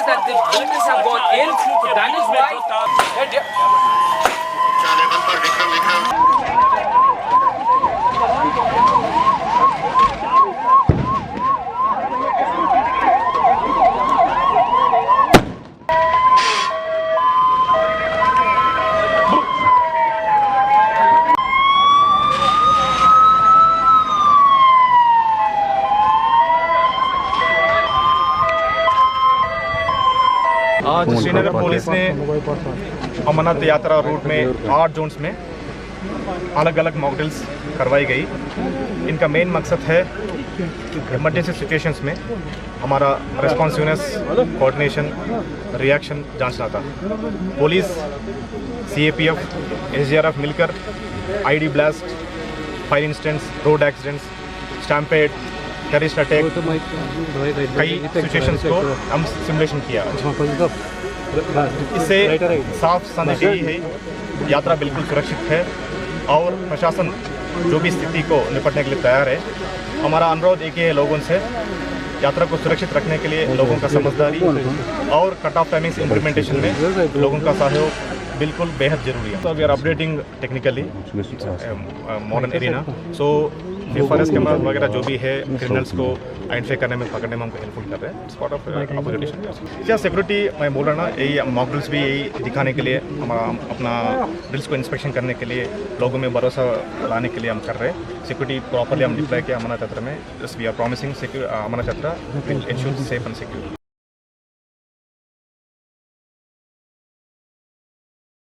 that the vehicles have gone in. So that is why. आज Srinagar police ने अमरनाथ यात्रा root में 8 जोन्स में अलग अलग मॉक ड्रिल्स करवाई गई। इनका मेन मकसद है इमरजेंसी सिचुएशंस में हमारा रिस्पॉन्सिवनेस, कोऑर्डिनेशन, रिएक्शन जांचना था। पुलिस, CAPF, SGRF मिलकर ID blast, fire incidents, road accidents, stampede, terrorist attack, कई सिचुएशंस को हम सिमुलेशन किया। इससे साफ संदेश यही है, यात्रा बिल्कुल सुरक्षित है और प्रशासन जो भी स्थिति को निपटने के लिए तैयार है। हमारा अनुरोध एक ही है लोगों से, यात्रा को सुरक्षित रखने के लिए लोगों का समझदारी और कट ऑफ टाइमिंग्स इम्प्लीमेंटेशन में लोगों का सहयोग बिल्कुल बेहद जरूरी है। तो we are updating technically modern arena, so forest camera वगैरह जो भी है क्रिमिनल्स को आइडेंटिफाई करने में, पकड़ने में हमको हेल्पफुल कर रहे हैं। स्पॉट ऑफ अपॉर्चुनिटी क्या सिक्योरिटी मैं बोल रहा ना, यही मॉक ड्रिल्स भी यही दिखाने के लिए, हमारा अपना ड्रिल्स को इंस्पेक्शन करने के लिए, लोगों में भरोसा लाने के लिए हम कर रहे हैं। सिक्योरिटी प्रॉपरली हम डिप्लॉय किया अमरनाथ यात्रा में। वी आर प्रॉमिसिंग अमरनाथ यात्रा will ensure safe and secure.